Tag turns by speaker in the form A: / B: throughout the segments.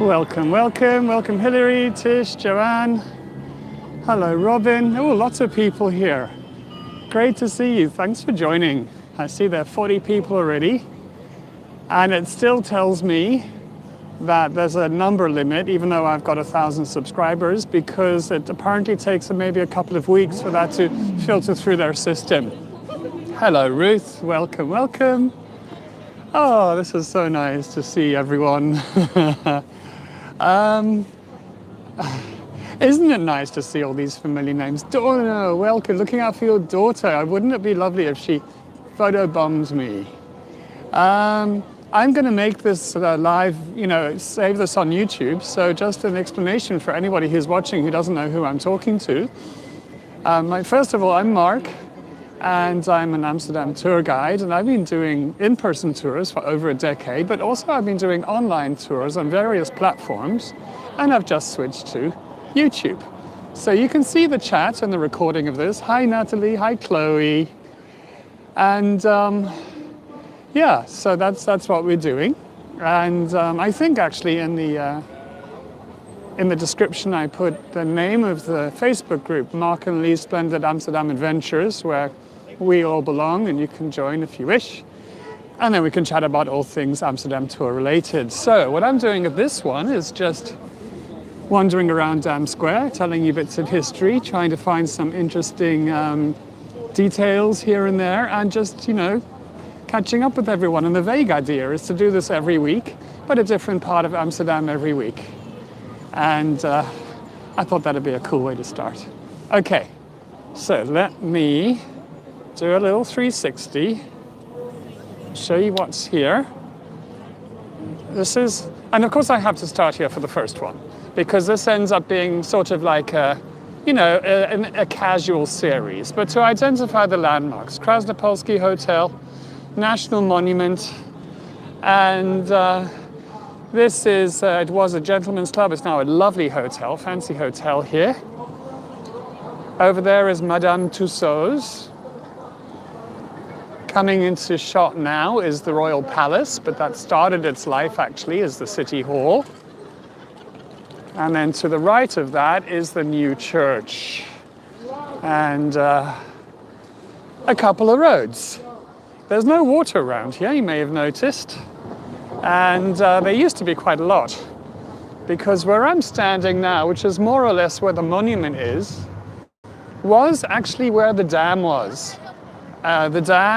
A: Welcome, welcome, welcome Hilary, Tish, Joanne. Hello Robin. Oh, lots of people here. Great to see you. Thanks for joining. I see there are 40 people already. And it still tells me that there's a number limit, even though I've got 1,000 subscribers, because it apparently takes maybe a couple of weeks for that to filter through their system. Hello Ruth, welcome, welcome. Oh, this is so nice to see everyone. Isn't it nice to see all these familiar names? Donna, welcome. Looking out for your daughter. Wouldn't it be lovely if she photobombs me? I'm going to make this live, save this on YouTube. So just an explanation for anybody who's watching who doesn't know who I'm talking to. First of all, I'm Mark, and I'm an Amsterdam tour guide, and I've been doing in-person tours for over a decade, but also I've been doing online tours on various platforms, and I've just switched to YouTube. So you can see the chat and the recording of this. Hi Natalie, hi Chloe. And yeah, so that's what we're doing. And I think actually in the description I put the name of the Facebook group, Mark and Lee's Splendid Amsterdam Adventures, where we all belong, and you can join if you wish. And then we can chat about all things Amsterdam tour related. So what I'm doing at this one is just wandering around Dam Square, telling you bits of history, trying to find some interesting details here and there, and just, catching up with everyone. And the vague idea is to do this every week, but a different part of Amsterdam every week. And I thought that'd be a cool way to start. Okay, so let me do a little 360, show you what's here. This is, and of course I have to start here for the first one, because this ends up being sort of like a casual series. But to identify the landmarks, Krasnopolski Hotel, National Monument, and this is, it was a gentleman's club, it's now a lovely hotel, fancy hotel here. Over there is Madame Tussauds. Coming into shot now is the Royal Palace, but that started its life actually as the City Hall. And then to the right of that is the new church. And a couple of roads. There's no water around here, you may have noticed. And there used to be quite a lot. Because where I'm standing now, which is more or less where the monument is, was actually where the dam was. The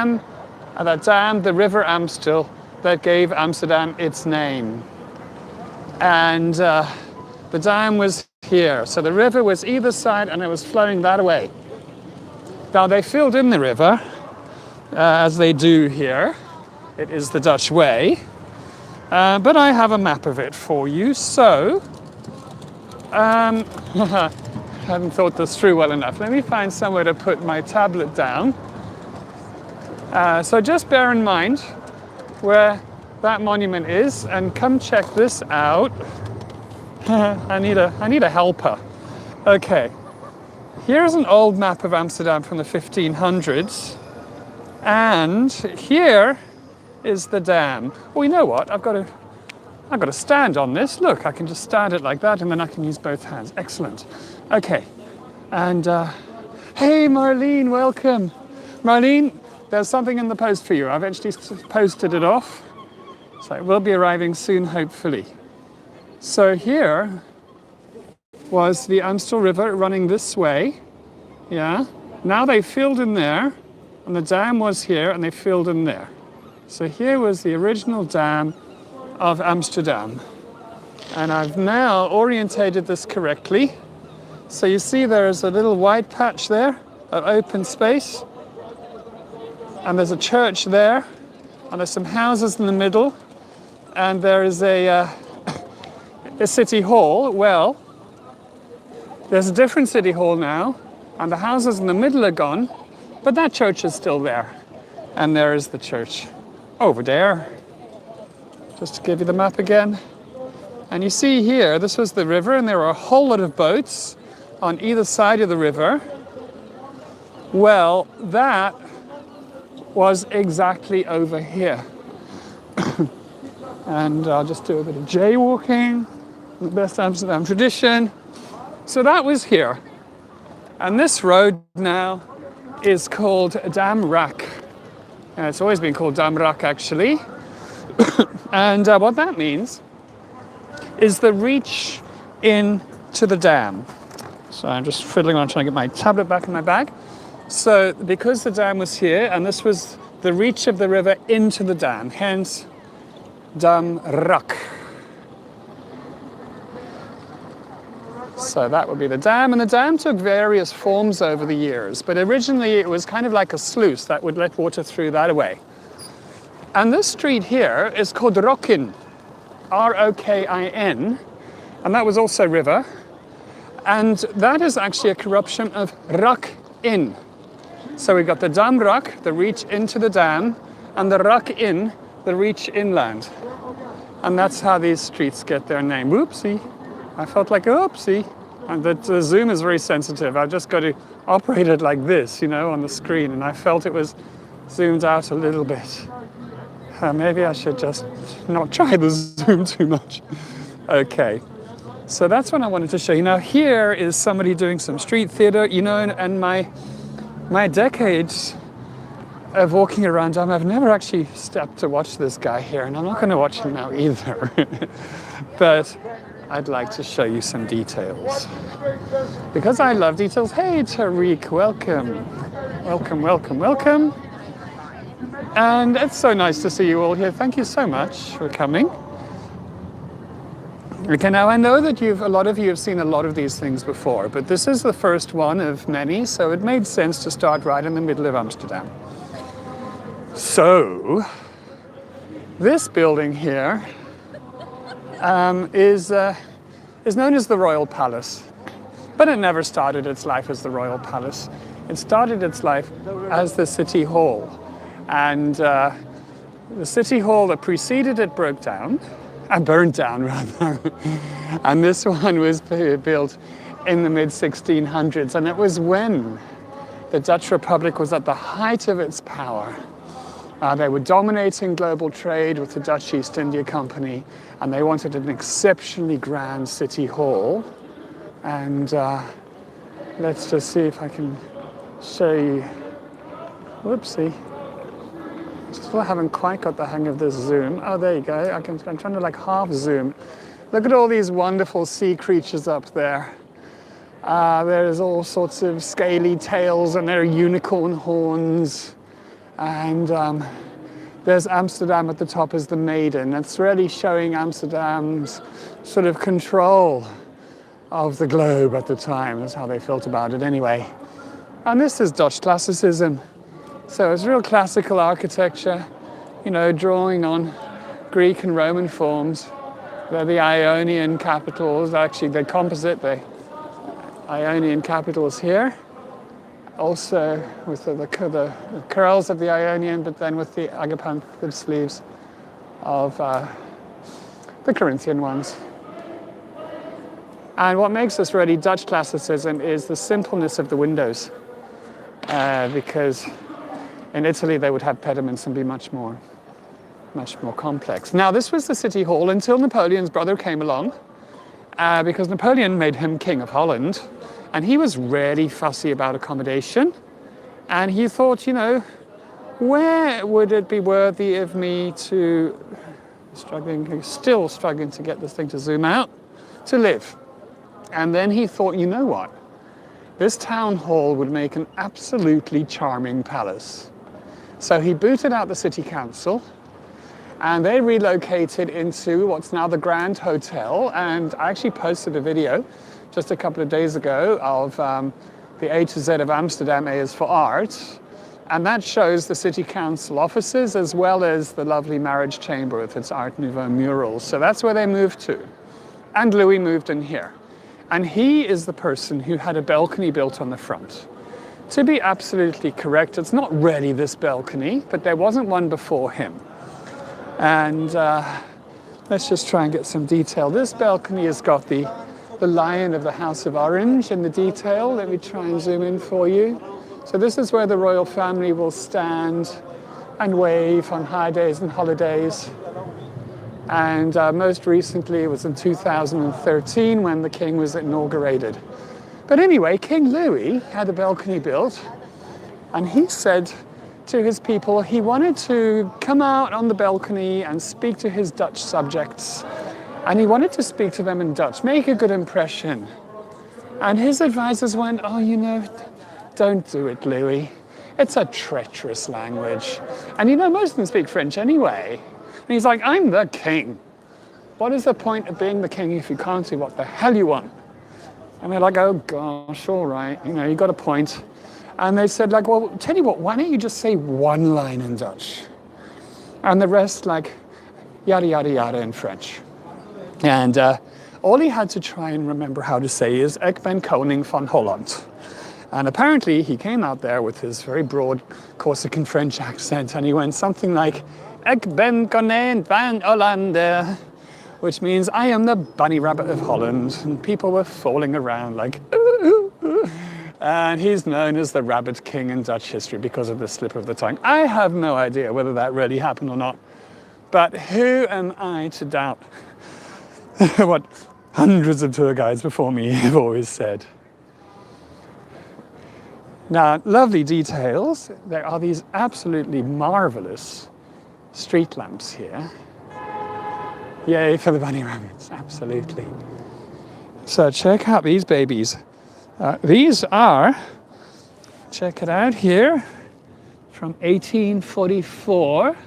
A: River Amstel, that gave Amsterdam its name. And the dam was here. So the river was either side and it was flowing that way. Now they filled in the river, as they do here. It is the Dutch way. But I have a map of it for you. So, I hadn't thought this through well enough. Let me find somewhere to put my tablet down. So just bear in mind where that monument is, and come check this out. I need a helper. Okay, here's an old map of Amsterdam from the 1500s, and here is the dam. Well, you know what? I've got a stand on this. Look, I can just stand it like that, and then I can use both hands. Excellent. Okay, and hey, Marlene, welcome. Marlene, there's something in the post for you. I've actually posted it off, so it will be arriving soon, hopefully. So here was the Amstle River running this way. Yeah. Now they filled in there, and the dam was here, and they filled in there. So here was the original dam of Amsterdam. And I've now orientated this correctly. So you see there is a little white patch there of open space. And there's a church there, and there's some houses in the middle, and there is a city hall. Well, there's a different city hall now, and the houses in the middle are gone, but that church is still there. And there is the church over there. Just to give you the map again. And you see here, this was the river, and there were a whole lot of boats on either side of the river. Well, that was exactly over here. And I'll just do a bit of jaywalking. the best Amsterdam tradition. So that was here. And this road now is called Dam Rak. It's always been called Dam Rak, actually. And what that means is the reach in to the dam. So I'm just fiddling around trying to get my tablet back in my bag. So because the dam was here, and this was the reach of the river into the dam, hence Dam Rak. So that would be the dam, and the dam took various forms over the years, but originally it was kind of like a sluice that would let water through that way. And this street here is called Rokin, R-O-K-I-N, and that was also river. And that is actually a corruption of Rak-in. So we've got the Dam Rak, the reach into the dam, and the Rak-in, the reach inland. And that's how these streets get their name. Whoopsie. I felt like, oopsie. And the zoom is very sensitive. I've just got to operate it like this, you know, on the screen. And I felt it was zoomed out a little bit. Maybe I should just not try the zoom too much. Okay. So that's what I wanted to show you. Now here is somebody doing some street theater, you know, and my decades of walking around, I've never actually stepped to watch this guy here, and I'm not going to watch him now either. But I'd like to show you some details. Because I love details. Hey, Tariq, welcome. Welcome, welcome, welcome. And it's so nice to see you all here. Thank you so much for coming. Okay, now I know that a lot of you have seen a lot of these things before, but this is the first one of many, so it made sense to start right in the middle of Amsterdam. So, this building here is known as the Royal Palace, but it never started its life as the Royal Palace. It started its life as the City Hall, and the City Hall that preceded it broke down, burned down rather, and this one was built in the mid-1600s, and it was when the Dutch Republic was at the height of its power. They were dominating global trade with the Dutch East India Company, and they wanted an exceptionally grand city hall. And let's just see if I can show you. Whoopsie. Still haven't quite got the hang of this zoom. Oh, there you go. I'm trying to like half zoom. Look at all these wonderful sea creatures up there. There's all sorts of scaly tails, and there are unicorn horns. And there's Amsterdam at the top as the maiden. That's really showing Amsterdam's sort of control of the globe at the time. That's how they felt about it anyway. And this is Dutch classicism. So it's real classical architecture, you know, drawing on Greek and Roman forms. They're the Ionian capitals. Actually, they composite the Ionian capitals here. Also with the curls of the Ionian, but then with the agapanthic sleeves of the Corinthian ones. And what makes this really Dutch classicism is the simpleness of the windows, because in Italy they would have pediments and be much more complex. Now this was the city hall until Napoleon's brother came along, because Napoleon made him King of Holland. And he was really fussy about accommodation. And he thought, you know, where would it be worthy of me to, still struggling to get this thing to zoom out, to live? And then he thought, you know what? This town hall would make an absolutely charming palace. So he booted out the city council, and they relocated into what's now the Grand Hotel. And I actually posted a video just a couple of days ago of the A to Z of Amsterdam, A is for art. And that shows the city council offices as well as the lovely marriage chamber with its Art Nouveau murals. So that's where they moved to. And Louis moved in here. And he is the person who had a balcony built on the front. To be absolutely correct, it's not really this balcony, but there wasn't one before him. And let's just try and get some detail. This balcony has got the lion of the House of Orange in the detail. Let me try and zoom in for you. So this is where the royal family will stand and wave on high days and holidays. And most recently it was in 2013 when the king was inaugurated. But anyway, King Louis had a balcony built, and he said to his people he wanted to come out on the balcony and speak to his Dutch subjects. And he wanted to speak to them in Dutch, make a good impression. And his advisors went, oh, you know, don't do it, Louis. It's a treacherous language. And you know, most of them speak French anyway. And he's like, I'm the king. What is the point of being the king if you can't do what the hell you want? And they're like, oh gosh, all right, you know, you got a point. And they said, like, well, tell you what, why don't you just say one line in Dutch? And the rest, like, yada, yada, yada in French. And all he had to try and remember how to say is, Ik ben koning van Holland. And apparently he came out there with his very broad Corsican French accent, and he went something like, Ik ben konijn van Hollande, which means I am the bunny rabbit of Holland. And people were falling around like, ooh, ooh, ooh. And he's known as the Rabbit King in Dutch history because of the slip of the tongue. I have no idea whether that really happened or not. But who am I to doubt what hundreds of tour guides before me have always said? Now, lovely details. There are these absolutely marvelous street lamps here. Yay for the bunny rabbits, absolutely. So check out these babies. These are, check it out here, from 1844.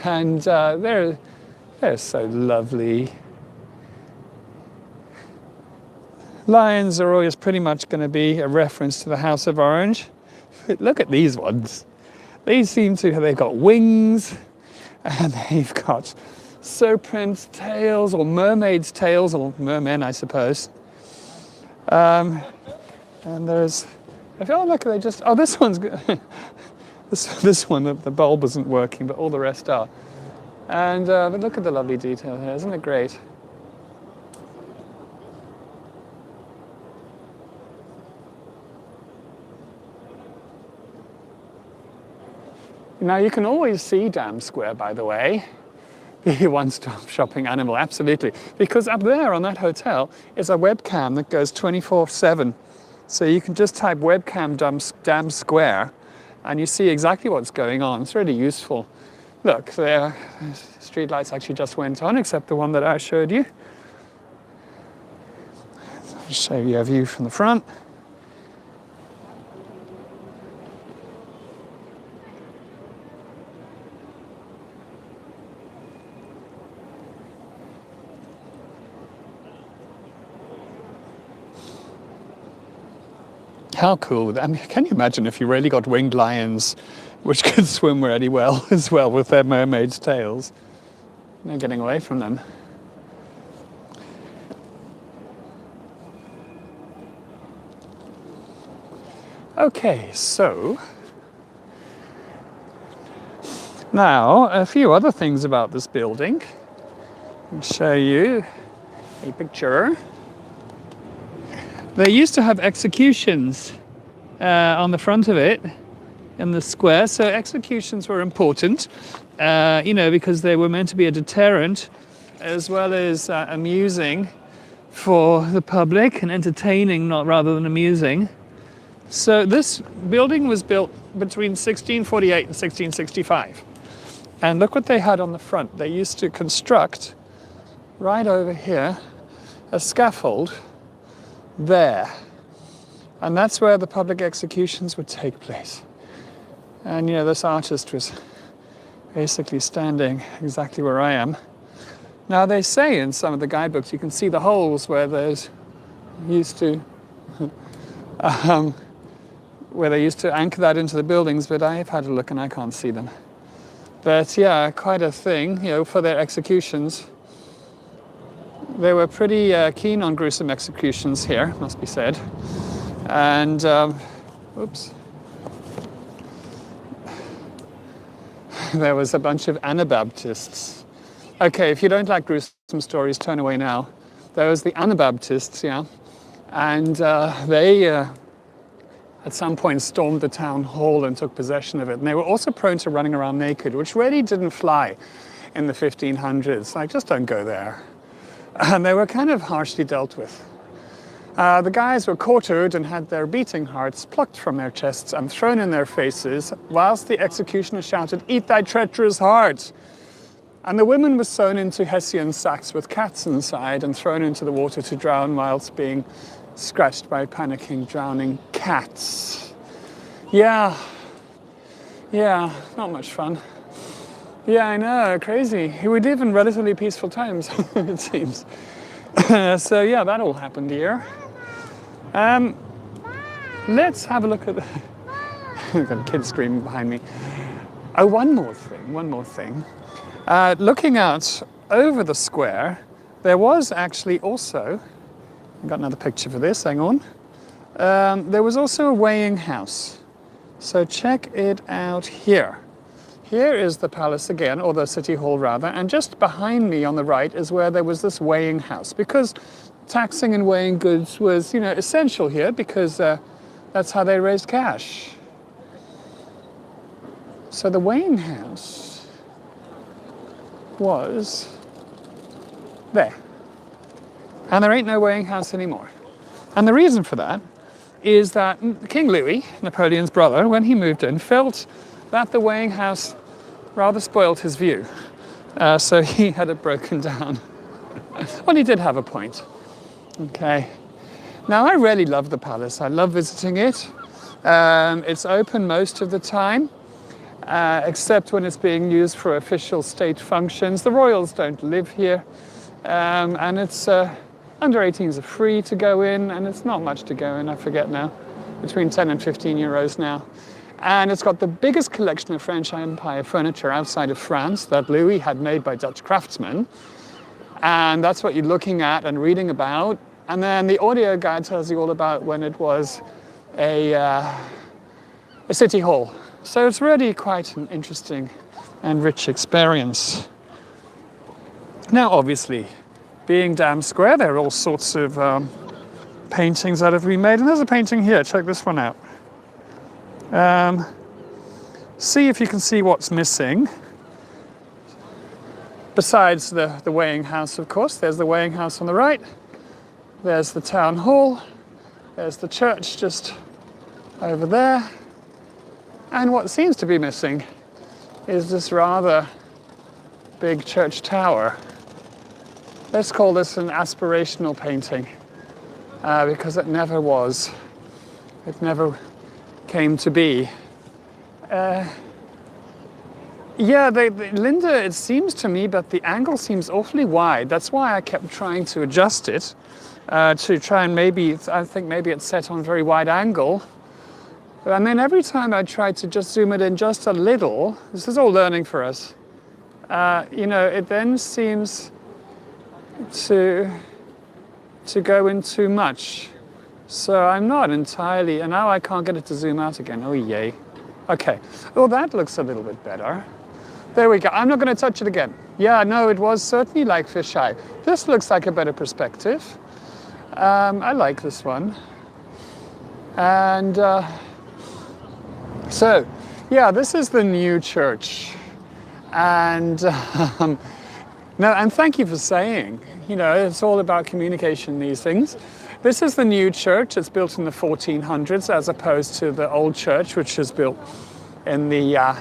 A: And they're so lovely. Lions are always pretty much going to be a reference to the House of Orange. Look at these ones. They've got wings, and they've got serpent tails, or mermaid's tails, or mermen, I suppose. And there's, I feel like they just, oh, this one's good. this one, the bulb isn't working, but all the rest are. And but look at the lovely detail here, isn't it great? Now, you can always see Dam Square, by the way. The one-stop shopping animal, absolutely. Because up there on that hotel is a webcam that goes 24/7. So you can just type webcam Dam Square and you see exactly what's going on. It's really useful. Look, the street lights actually just went on, except the one that I showed you. I'll show you a view from the front. How cool. I mean, can you imagine if you really got winged lions which could swim really well as well with their mermaid's tails? No getting away from them. Okay, so now a few other things about this building. I'll show you a picture. They used to have executions on the front of it in the square. So executions were important, because they were meant to be a deterrent as well as amusing for the public and entertaining, not rather than amusing. So this building was built between 1648 and 1665. And look what they had on the front. They used to construct right over here a scaffold there, and that's where the public executions would take place. And this artist was basically standing exactly where I am. Now they say in some of the guidebooks you can see the holes where there's used to where they used to anchor that into the buildings, but I've had a look and I can't see them. But yeah, quite a thing, for their executions. They were pretty keen on gruesome executions here, must be said. And, oops. There was a bunch of Anabaptists. Okay, if you don't like gruesome stories, turn away now. There was the Anabaptists, yeah. And they at some point stormed the town hall and took possession of it. And they were also prone to running around naked, which really didn't fly in the 1500s. Like, just don't go there. And they were kind of harshly dealt with. The guys were quartered and had their beating hearts plucked from their chests and thrown in their faces, whilst the executioner shouted, "Eat thy treacherous heart!" And the women were sewn into Hessian sacks with cats inside and thrown into the water to drown whilst being scratched by panicking, drowning cats. Yeah, not much fun. Yeah, I know, crazy. We live in relatively peaceful times, it seems. So yeah, that all happened here. Let's have a look at the... I've got a kid screaming behind me. Oh, one more thing. Looking out over the square, there was actually also... I've got another picture for this, hang on. There was also a weighing house. So check it out here. Here is the palace again, or the city hall rather, and just behind me on the right is where there was this weighing house, because taxing and weighing goods was, essential here, because that's how they raised cash. So the weighing house was there. And there ain't no weighing house anymore. And the reason for that is that King Louis, Napoleon's brother, when he moved in, felt that the weighing house rather spoiled his view. So he had it broken down. Well, he did have a point. Okay. Now, I really love the palace. I love visiting it. It's open most of the time, except when it's being used for official state functions. The royals don't live here. And it's under 18s are free to go in, and it's not much to go in, I forget now. Between 10 and 15 euros now. And it's got the biggest collection of French Empire furniture outside of France that Louis had made by Dutch craftsmen. And that's what you're looking at and reading about. And then the audio guide tells you all about when it was a city hall. So it's really quite an interesting and rich experience. Now, obviously, being Dam Square, there are all sorts of paintings that have been made. And there's a painting here, check this one out. See if you can see what's missing. Besides the weighing house, of course. There's the weighing house on the right. There's the town hall. There's the church just over there. And what seems to be missing is this rather big church tower. Let's call this an aspirational painting, because it never was. It never came to be. Linda, it seems to me that the angle seems awfully wide. That's why I kept trying to adjust it, to try and I think maybe it's set on a very wide angle. And then every time I tried to just zoom it in just a little, this is all learning for us, it then seems to go in too much. So I'm not entirely, and now I can't get it to zoom out again. Oh, yay. Okay. Well, that looks a little bit better. There we go. I'm not going to touch it again. Yeah, no, it was certainly like fisheye. This looks like a better perspective. I like this one. And so, yeah, this is the new church. And no, and thank you for saying, it's all about communication, these things. This is the new church. It's built in the 1400s as opposed to the old church, which was built in the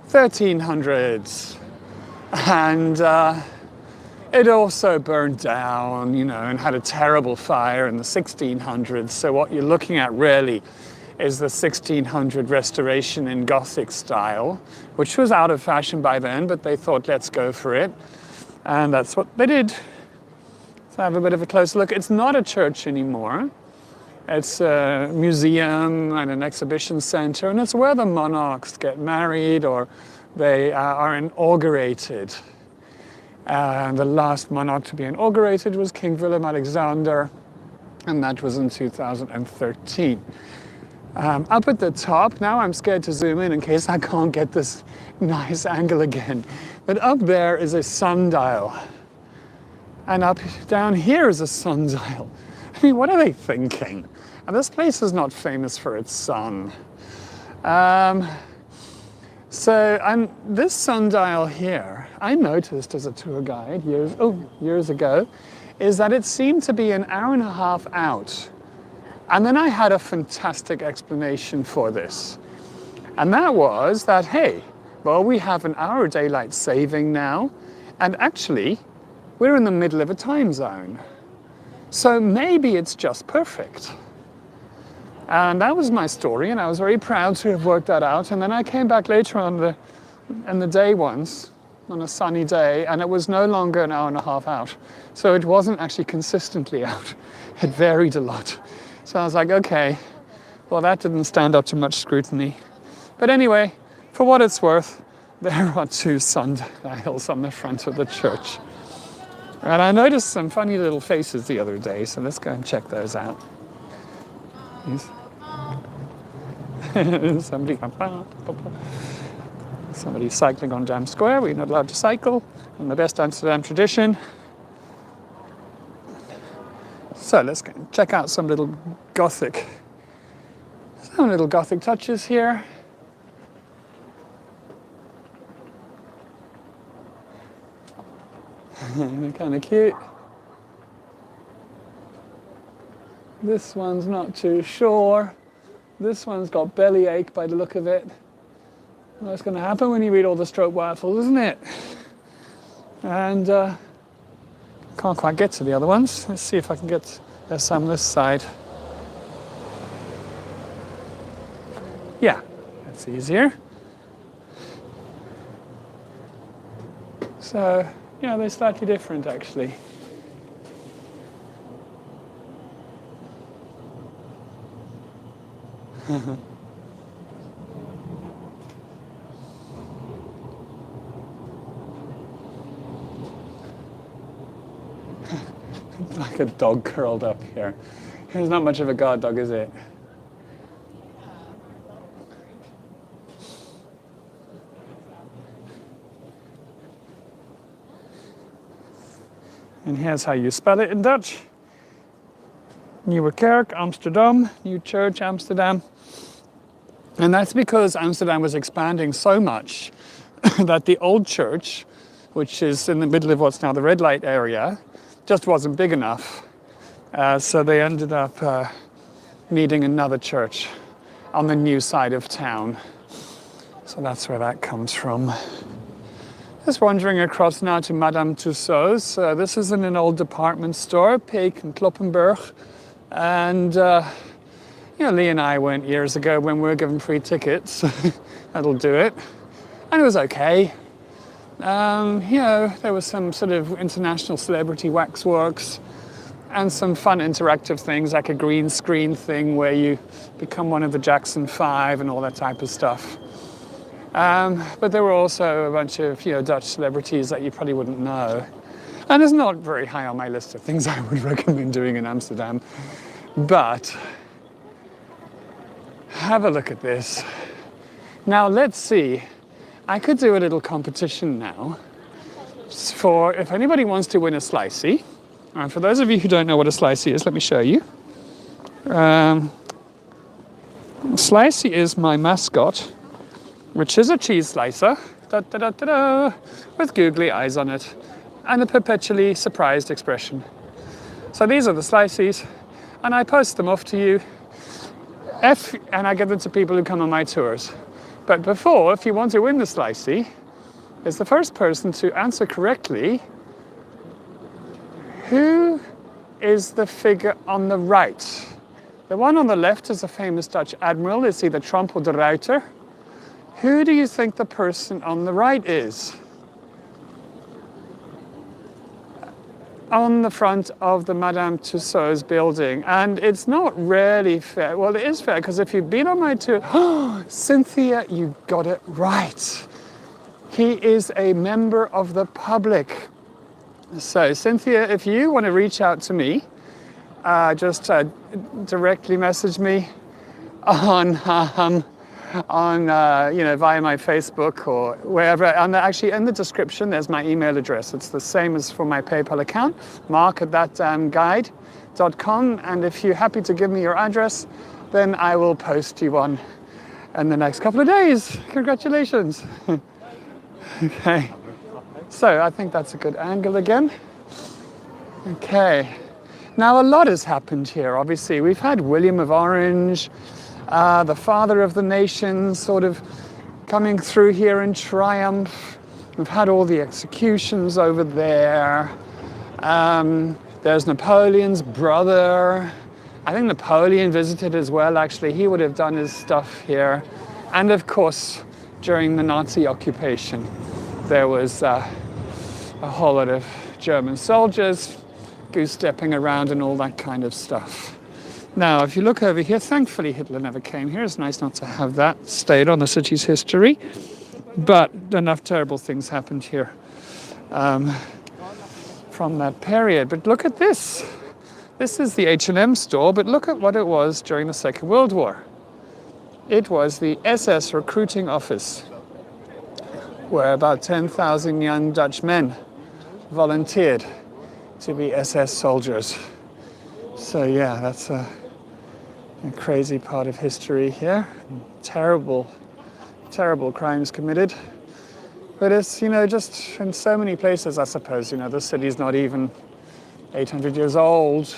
A: 1300s. And it also burned down, and had a terrible fire in the 1600s. So what you're looking at really is the 1600 restoration in Gothic style, which was out of fashion by then, but they thought, let's go for it. And that's what they did. So have a bit of a close look. It's not a church anymore. It's a museum and an exhibition center, and it's where the monarchs get married or they are inaugurated. And the last monarch to be inaugurated was King Willem-Alexander, and that was in 2013. Up at the top, now I'm scared to zoom in case I can't get this nice angle again. But up there is a sundial. And down here is a sundial. I mean, what are they thinking? And this place is not famous for its sun. Um, this sundial here, I noticed as a tour guide years ago, is that it seemed to be an hour and a half out. And then I had a fantastic explanation for this. And that was that, hey, well, we have an hour daylight saving now, and actually, we're in the middle of a time zone. So maybe it's just perfect. And that was my story, and I was very proud to have worked that out. And then I came back later in the day once, on a sunny day, and it was no longer an hour and a half out. So it wasn't actually consistently out. It varied a lot. So I was like, okay, well, that didn't stand up to much scrutiny. But anyway, for what it's worth, there are 2 sundials on the front of the church. And I noticed some funny little faces the other day, so let's go and check those out. Somebody cycling on Dam Square. We're not allowed to cycle in the best Amsterdam tradition. So let's go and check out some little Gothic touches here. They're kind of cute. This one's not too sure. This one's got bellyache by the look of it. Well, that's going to happen when you read all the stroke waffles, isn't it? And can't quite get to the other ones. Let's see if I can get. There's some this side. Yeah, that's easier. So, yeah, they're slightly different actually. Like a dog curled up here. There's not much of a guard dog, is it? And here's how you spell it in Dutch. Nieuwe Kerk, Amsterdam, New Church, Amsterdam. And that's because Amsterdam was expanding so much that the old church, which is in the middle of what's now the red light area, just wasn't big enough. So they ended up needing another church on the new side of town. So that's where that comes from. Just wandering across now to Madame Tussauds. This is in an old department store, Peek and Kloppenburg. And Lee and I went years ago when we were given free tickets. That'll do it. And it was okay. There was some sort of international celebrity waxworks and some fun interactive things like a green screen thing where you become one of the Jackson 5 and all that type of stuff. But there were also a bunch of Dutch celebrities that you probably wouldn't know. And it's not very high on my list of things I would recommend doing in Amsterdam. But have a look at this. Now let's see. I could do a little competition now for if anybody wants to win a slicey. And for those of you who don't know what a slicey is, let me show you. Slicey is my mascot, which is a cheese slicer, with googly eyes on it, and a perpetually surprised expression. So these are the sliceys, and I post them off to you, and I give them to people who come on my tours. But before, if you want to win the slicey, is the first person to answer correctly, who is the figure on the right? The one on the left is a famous Dutch admiral. It's either Tromp or de Ruyter. Who do you think the person on the right is? On the front of the Madame Tussauds building. And it's not really fair. Well, it is fair, because if you've been on my tour, Cynthia, you got it right. He is a member of the public. So, Cynthia, if you want to reach out to me, just directly message me on on via my Facebook or wherever. And actually, in the description, there's my email address. It's the same as for my PayPal account, mark@thatguide.com. And if you're happy to give me your address, then I will post you one in the next couple of days. Congratulations. Okay. So I think that's a good angle again. Okay. Now a lot has happened here, obviously. We've had William of Orange, the father of the nation, sort of coming through here in triumph. We've had all the executions over there. There's Napoleon's brother. I think Napoleon visited as well, actually. He would have done his stuff here. And of course, during the Nazi occupation, there was a whole lot of German soldiers goose-stepping around and all that kind of stuff. Now, if you look over here, thankfully Hitler never came here. It's nice not to have that stayed on the city's history. But enough terrible things happened here from that period. But look at this. This is the H&M store, but look at what it was during the Second World War. It was the SS recruiting office, where about 10,000 young Dutch men volunteered to be SS soldiers. So yeah, that's a crazy part of history here. Terrible, terrible crimes committed. But it's, just in so many places, I suppose, the city's not even 800 years old.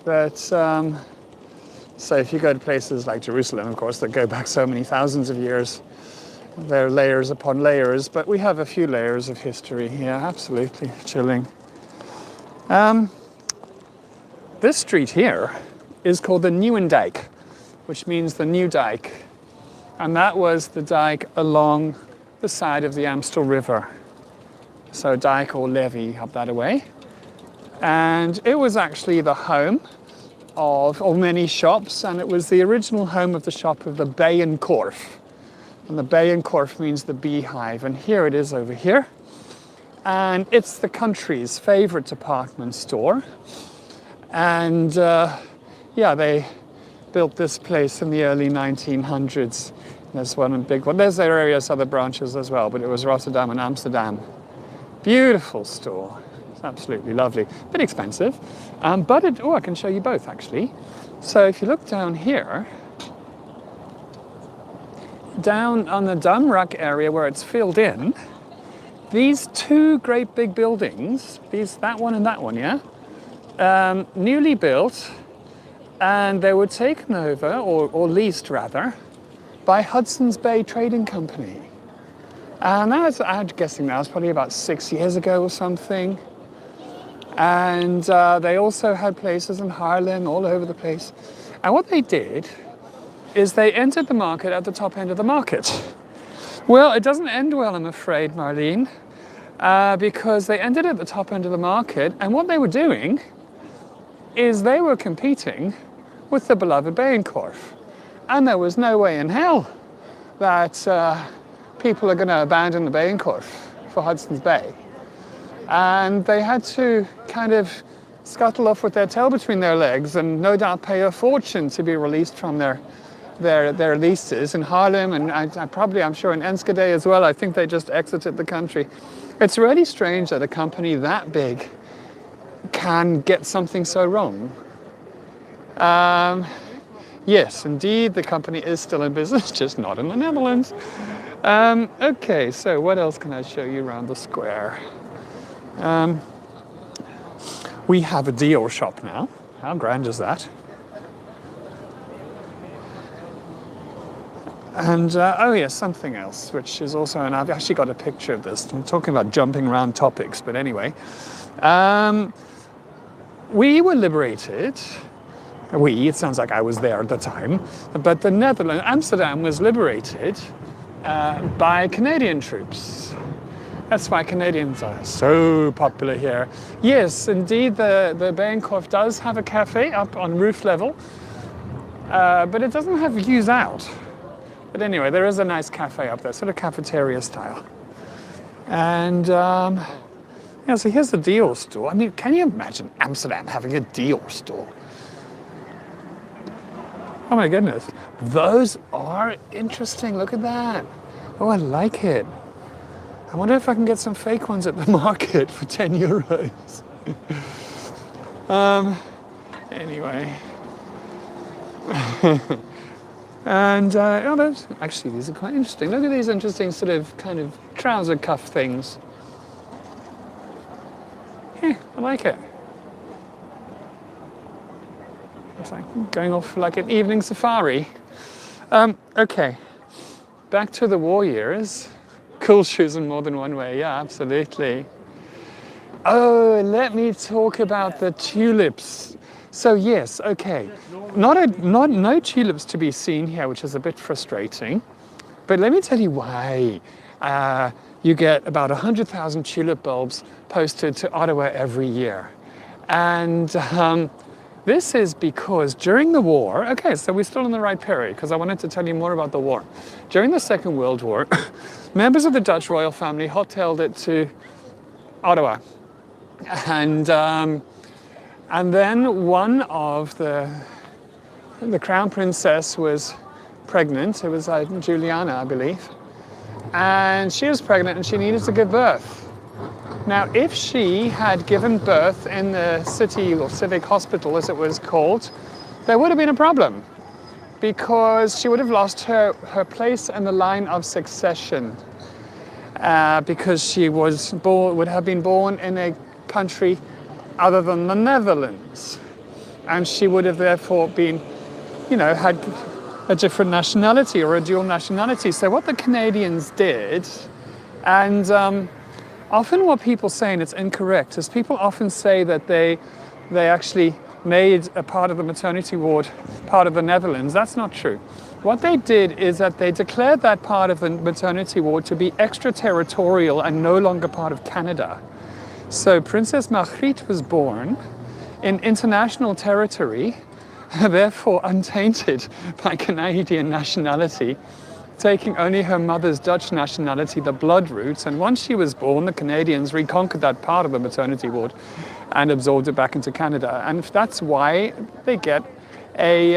A: But so if you go to places like Jerusalem, of course, that go back so many thousands of years, there are layers upon layers, but we have a few layers of history here. Absolutely chilling. This street here is called the Nieuwendijk, which means the new dike. And that was the dike along the side of the Amstle River. So dike or levee up that way. And it was actually the home of many shops, and it was the original home of the shop of the Bijenkorf. And the Bijenkorf means the beehive, and here it is over here. And it's the country's favorite department store. And they built this place in the early 1900s. There's one big one. There's various other branches as well, but it was Rotterdam and Amsterdam. Beautiful store. Absolutely lovely. Bit expensive, but I can show you both actually. So if you look down here, down on the Damrak area where it's filled in, these two great big buildings, that one and that one, newly built, and they were taken over, or leased rather, by Hudson's Bay Trading Company. And I'm guessing that was probably about 6 years ago or something. And they also had places in Haarlem, all over the place. And what they did is they entered the market at the top end of the market. Well, it doesn't end well, I'm afraid, Marlene, because they ended at the top end of the market, and what they were doing is they were competing with the beloved Bijenkorf. And there was no way in hell that people are going to abandon the Bijenkorf for Hudson's Bay. And they had to kind of scuttle off with their tail between their legs and no doubt pay a fortune to be released from their leases in Haarlem, and I'm sure in Enschede as well. I think they just exited the country. It's really strange that a company that big can get something so wrong. Yes, indeed, the company is still in business, just not in the Netherlands. Okay, so what else can I show you around the square? We have a Dior shop now. How grand is that? And, something else, which is also, and I've actually got a picture of this. I'm talking about jumping around topics, but anyway. We were liberated. It sounds like I was there at the time. But the Netherlands, Amsterdam was liberated by Canadian troops. That's why Canadians are so popular here. Yes, indeed, the Bijenkorf does have a cafe up on roof level, but it doesn't have views out. But anyway, there is a nice cafe up there, sort of cafeteria style. And so here's the Dior store. I mean, can you imagine Amsterdam having a Dior store? Oh my goodness. Those are interesting. Look at that. Oh, I like it. I wonder if I can get some fake ones at the market for 10 euros. Anyway. And actually, these are quite interesting. Look at these interesting sort of kind of trouser cuff things. Yeah, I like it. It's like going off for like an evening safari. Okay, back to the war years. Cool shoes in more than one way. Yeah, absolutely. Oh, let me talk about the tulips. So yes, okay, no tulips to be seen here, which is a bit frustrating. But let me tell you why. You get about 100,000 tulip bulbs posted to Ottawa every year, and this is because during the war. Okay, so we're still in the right period because I wanted to tell you more about the war. During the Second World War, members of the Dutch royal family hot-tailed it to Ottawa, and then one of the crown princess was pregnant. It was Juliana, I believe. And she was pregnant and she needed to give birth. Now, if she had given birth in the city or civic hospital, as it was called, there would have been a problem because she would have lost her place in the line of succession because she would have been born in a country other than the Netherlands, and she would have therefore been, had a different nationality or a dual nationality. So what the Canadians did, and often what people say, and it's incorrect, is people often say that they actually made a part of the maternity ward part of the Netherlands. That's not true. What they did is that they declared that part of the maternity ward to be extraterritorial and no longer part of Canada. So Princess Margriet was born in international territory, therefore untainted by Canadian nationality, taking only her mother's Dutch nationality, the blood roots. And once she was born, the Canadians reconquered that part of the maternity ward and absorbed it back into Canada. And that's why they get a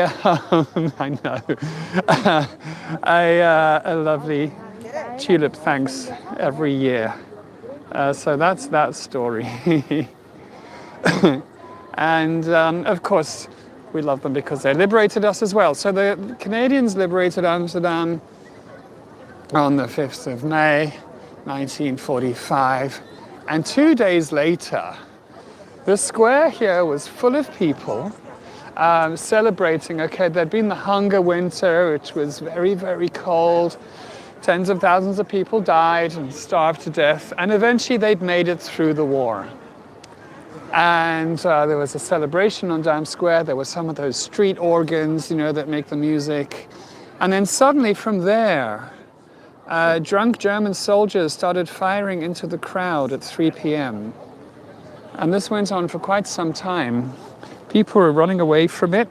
A: a lovely tulip thanks every year. So that's that story. And of course, we love them because they liberated us as well. So the Canadians liberated Amsterdam on the 5th of May, 1945. And 2 days later, the square here was full of people celebrating. Okay, there'd been the hunger winter, which was very, very cold. Tens of thousands of people died and starved to death, and eventually they'd made it through the war. And there was a celebration on Dam Square. There were some of those street organs, that make the music. And then suddenly from there, drunk German soldiers started firing into the crowd at 3 p.m. And this went on for quite some time. People were running away from it.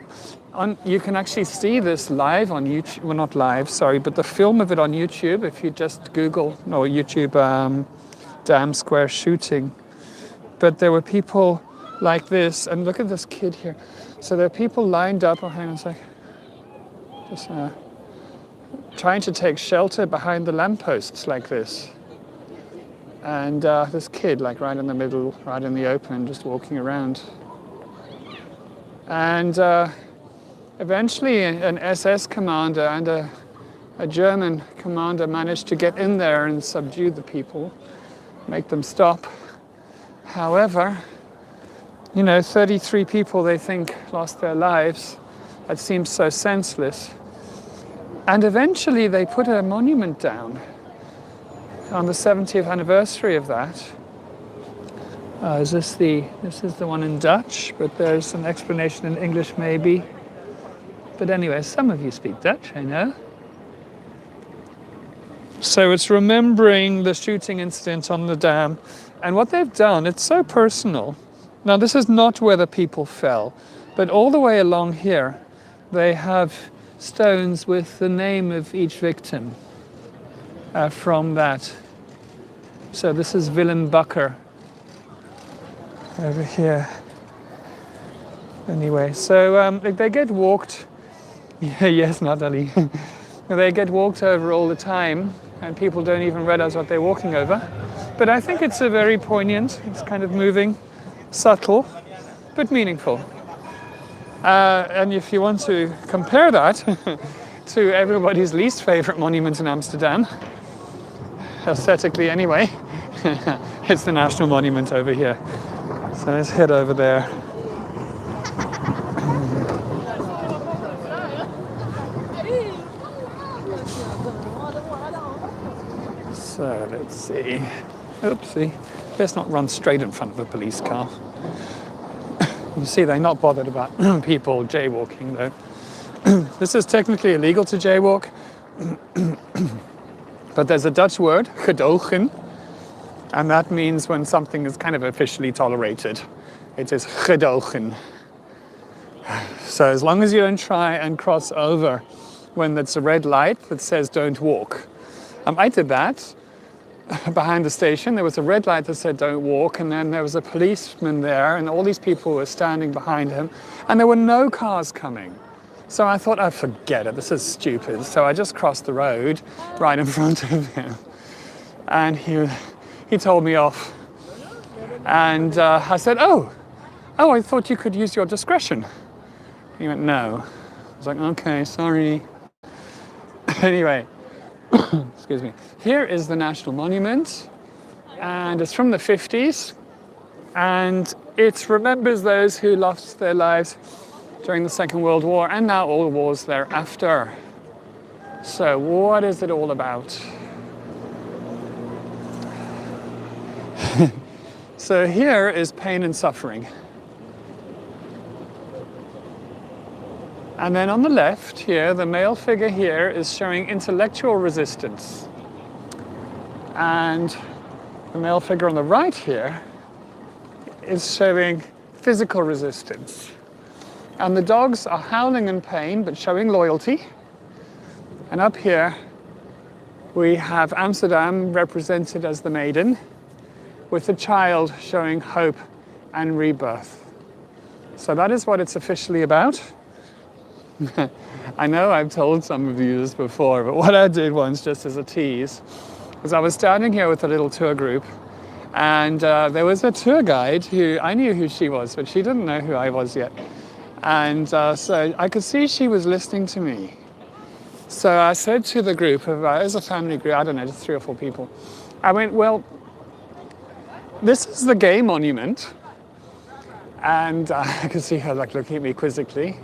A: You can actually see this live on YouTube. Well, not live, sorry, but the film of it on YouTube. If you just Google YouTube Dam Square shooting. But there were people like this, and look at this kid here. So there are people lined up. Oh, hang on a sec. Just trying to take shelter behind the lampposts like this. And this kid, like right in the middle, right in the open, just walking around. And eventually an SS commander and a German commander managed to get in there and subdue the people, make them stop. However, 33 people, they think, lost their lives. That seems so senseless. And eventually they put a monument down on the 70th anniversary of that. This is the one in Dutch, but there's an explanation in English maybe. But anyway, some of you speak Dutch, I know. So it's remembering the shooting incident on the dam. And what they've done, it's so personal. Now, this is not where the people fell, but all the way along here, they have stones with the name of each victim from that. So this is Willem Bakker over here. Anyway, so they get walked Yeah, yes, Natalie. They get walked over all the time, and people don't even realize what they're walking over. But I think it's a very poignant, it's kind of moving, subtle, but meaningful. And if you want to compare that to everybody's least favorite monument in Amsterdam, aesthetically anyway, it's the National Monument over here. So let's head over there. So let's see. Oopsie. Let's not run straight in front of a police car. You see, they're not bothered about people jaywalking, though. This is technically illegal to jaywalk, but there's a Dutch word, gedogen, and that means when something is kind of officially tolerated. It is gedogen. So as long as you don't try and cross over when there's a red light that says don't walk. I did that. Behind the station, there was a red light that said don't walk, and then there was a policeman there, and all these people were standing behind him, and there were no cars coming. So I thought, oh, forget it, this is stupid. So I just crossed the road right in front of him, and he told me off. And I said, oh, I thought you could use your discretion. He went, no. I was like, okay, sorry. Anyway. Excuse me. Here is the National Monument, and it's from the 50s, and it remembers those who lost their lives during the Second World War and now all wars thereafter. So what is it all about? So here is pain and suffering. And then on the left here, the male figure here is showing intellectual resistance. And the male figure on the right here is showing physical resistance. And the dogs are howling in pain, but showing loyalty. And up here, we have Amsterdam represented as the maiden, with the child showing hope and rebirth. So that is what it's officially about. I know I've told some of you this before, but what I did once, just as a tease, was I was standing here with a little tour group, and there was a tour guide who, I knew who she was, but she didn't know who I was yet. And so I could see she was listening to me. So I said to the group, it was a family group, I don't know, just 3 or 4 people. I went, well, this is the gay monument. And I could see her like looking at me quizzically.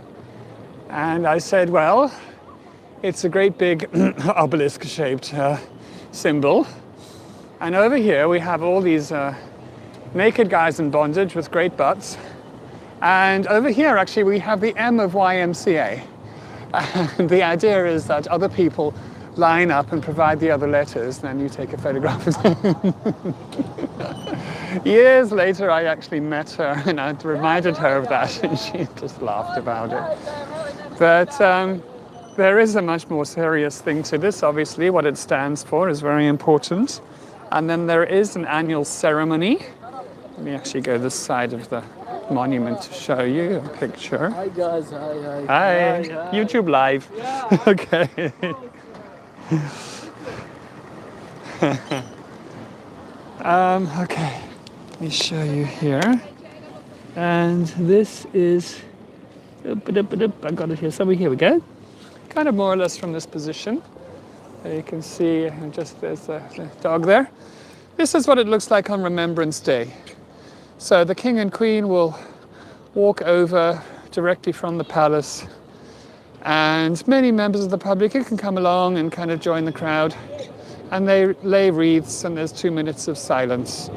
A: And I said, well, it's a great big obelisk-shaped symbol. And over here we have all these naked guys in bondage with great butts. And over here, actually, we have the M of YMCA. And the idea is that other people line up and provide the other letters, then you take a photograph of them. Years later, I actually met her, and I reminded her of that, and she just laughed about it. But there is a much more serious thing to this, obviously. What it stands for is very important. And then there is an annual ceremony. Let me actually go this side of the monument to show you a picture.
B: Hi guys, hi.
A: Hi. YouTube live. Yeah. Okay. Okay, let me show you here. And this is, I got it here. So here we go. Kind of more or less from this position. You can see just there's the dog there. This is what it looks like on Remembrance Day. So the King and Queen will walk over directly from the palace, and many members of the public can come along and kind of join the crowd, and they lay wreaths, and there's 2 minutes of silence.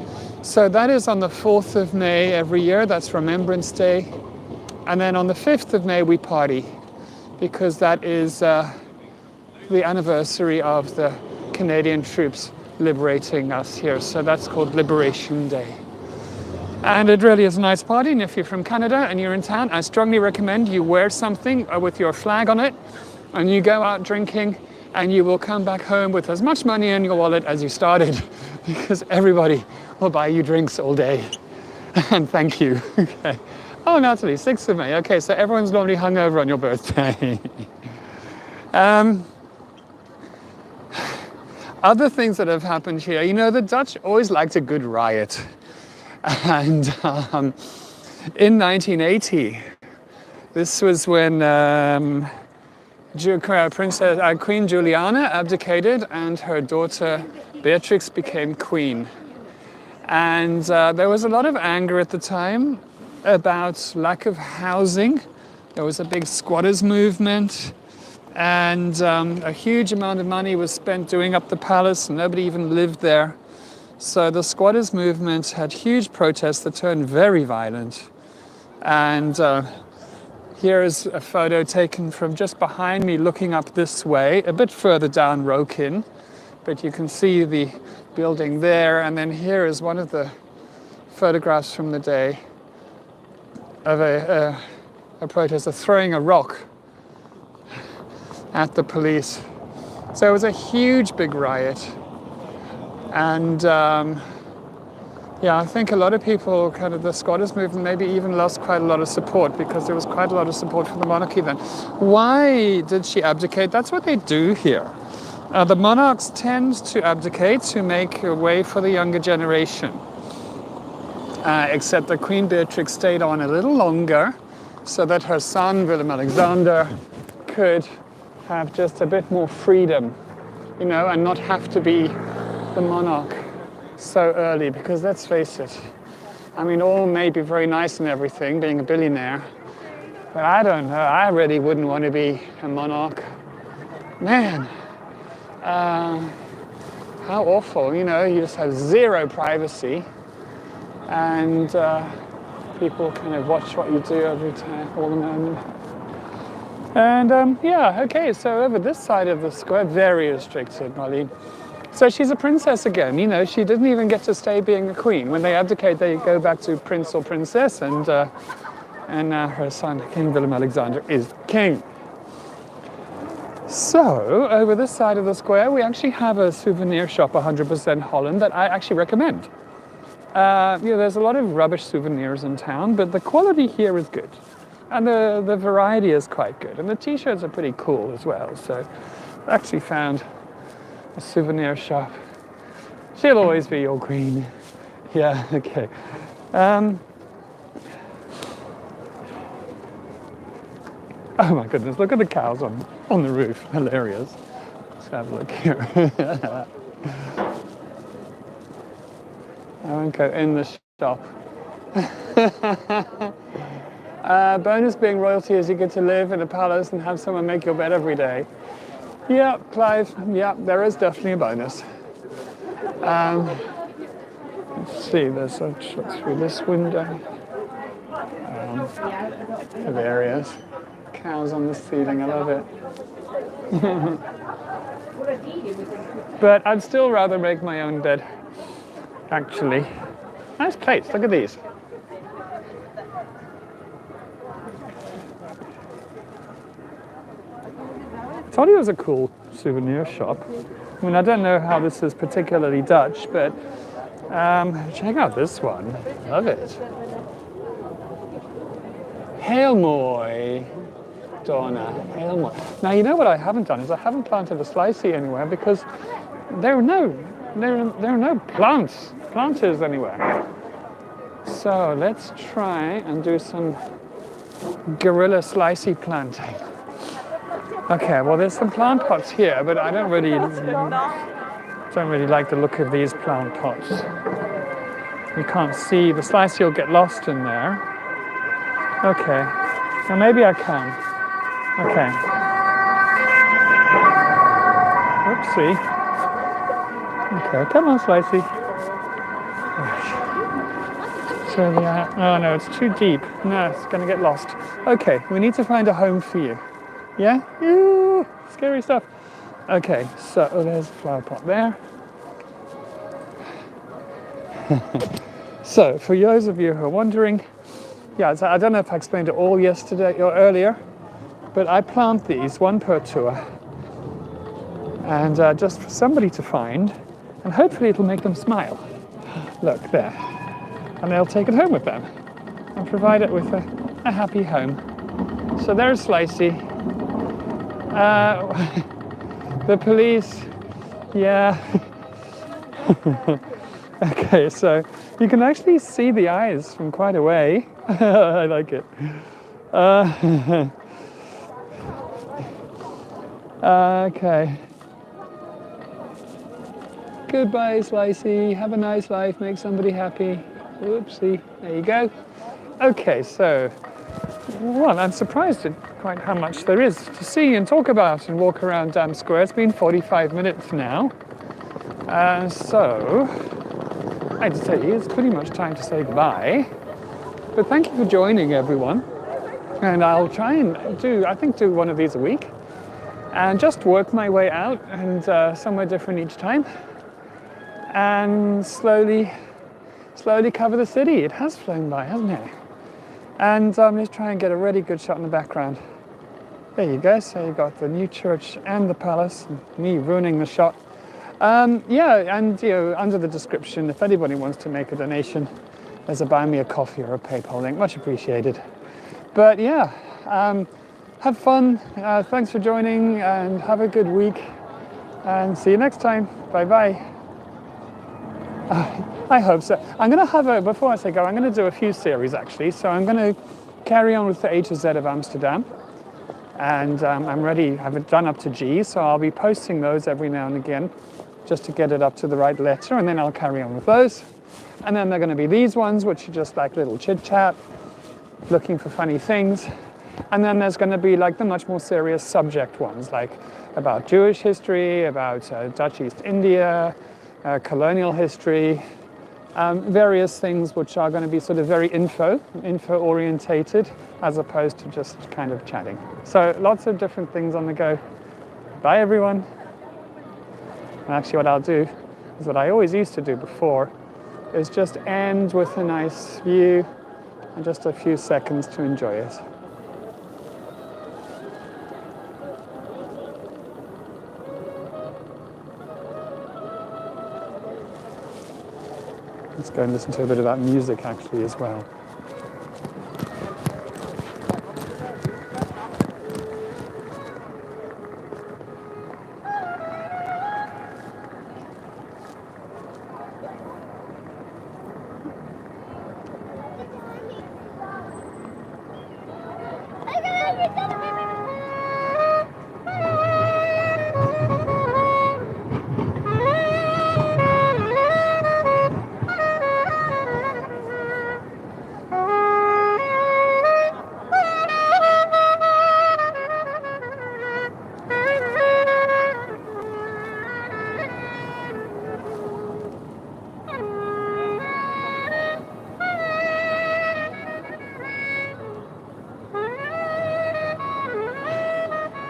A: So that is on the 4th of May every year. That's Remembrance Day. And then on the 5th of May we party, because that is the anniversary of the Canadian troops liberating us here. So that's called Liberation Day. And it really is a nice party, and if you're from Canada and you're in town, I strongly recommend you wear something with your flag on it, and you go out drinking, and you will come back home with as much money in your wallet as you started, because everybody will buy you drinks all day. And thank you. Okay. Oh, Natalie, 6th of May. Okay, so everyone's normally hungover on your birthday. Other things that have happened here, you know, the Dutch always liked a good riot. And in 1980, this was when Queen Juliana abdicated and her daughter Beatrix became queen. And there was a lot of anger at the time about lack of housing. There was a big squatters movement, and a huge amount of money was spent doing up the palace, and nobody even lived there. So the squatters movement had huge protests that turned very violent. And here is a photo taken from just behind me looking up this way, a bit further down Rokin, but you can see the building there. And then here is one of the photographs from the day of a protester throwing a rock at the police. So it was a huge big riot. And yeah, I think a lot of people, kind of the squatters movement, maybe even lost quite a lot of support because there was quite a lot of support for the monarchy then. Why did she abdicate? That's what they do here. The monarchs tend to abdicate to make a way for the younger generation. Except that Queen Beatrix stayed on a little longer so that her son, Willem-Alexander, could have just a bit more freedom, you know, and not have to be the monarch so early, because let's face it, I mean, all may be very nice and everything, being a billionaire, but I don't know, I really wouldn't want to be a monarch. Man, how awful, you know, you just have zero privacy, and people kind of watch what you do every time, all the moment. And yeah, okay, so over this side of the square, very restricted, Molly. So she's a princess again, you know, she didn't even get to stay being a queen. When they abdicate, they go back to prince or princess, and now her son, King Willem-Alexander, is king. So, over this side of the square, we actually have a souvenir shop, 100% Holland, that I actually recommend. You know, there's a lot of rubbish souvenirs in town, but the quality here is good. And the variety is quite good. And the t-shirts are pretty cool as well. So, I actually found a souvenir shop. She'll always be your queen. Yeah, okay. Oh my goodness, look at the cows on the roof. Hilarious. Let's have a look here. I won't go in the shop. Bonus being royalty is you get to live in a palace and have someone make your bed every day. Yeah, Clive, yeah, there is definitely a bonus. Let's see, there's a shot through this window. Of areas. Cows on the ceiling, I love it. But I'd still rather make my own bed, actually. Nice plates, look at these. I thought it was a cool souvenir shop. I mean, I don't know how this is particularly Dutch, but check out this one. Love it. Heel mooi, Donna. Heel mooi. Now, you know what I haven't done is I haven't planted a slicey anywhere because there are no planters anywhere. So let's try and do some guerrilla slicey planting. Okay, well, there's some plant pots here, but I don't really like the look of these plant pots. You can't see the slice; you'll get lost in there. Okay, now maybe I can. Okay. Oopsie. Okay, come on, slicey. So oh no, it's too deep. No, it's going to get lost. Okay, we need to find a home for you. Yeah? Ooh, scary stuff. Okay, so there's a flower pot there. So, for those of you who are wondering, yeah, so I don't know if I explained it all yesterday or earlier, but I plant these, one per tour, and just for somebody to find, and hopefully it'll make them smile. Look, there. And they'll take it home with them and provide it with a happy home. So there's Slicey. The police, yeah. Okay, so you can actually see the eyes from quite a way. I like it. Okay. Goodbye, Slicey. Have a nice life. Make somebody happy. Oopsie. There you go. Okay, so, well, I'm surprised at quite how much there is to see and talk about and walk around Dam Square. It's been 45 minutes now. So, I'd say it's pretty much time to say goodbye. But thank you for joining, everyone. And I'll try and do one of these a week. And just work my way out and somewhere different each time. And slowly cover the city. It has flown by, hasn't it? And let's try and get a really good shot in the background. There you go. So you've got the new church and the palace. And me ruining the shot. Yeah, and under the description, if anybody wants to make a donation, there's a buy me a coffee or a PayPal link. Much appreciated. But yeah, have fun. Thanks for joining, and have a good week. And see you next time. Bye bye. I hope so. I'm going to have before I say go, I'm going to do a few series actually. So I'm going to carry on with the A to Z of Amsterdam. And I'm ready, I've done up to G, so I'll be posting those every now and again just to get it up to the right letter, and then I'll carry on with those. And then there are going to be these ones, which are just like little chit-chat, looking for funny things. And then there's going to be like the much more serious subject ones, like about Jewish history, about Dutch East India, colonial history, various things which are going to be sort of very info-orientated, as opposed to just kind of chatting. So lots of different things on the go. Bye, everyone. And actually what I'll do is what I always used to do before, is just end with a nice view and just a few seconds to enjoy it. Let's go and listen to a bit of that music actually as well.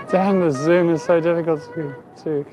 A: Damn, the zoom is so difficult to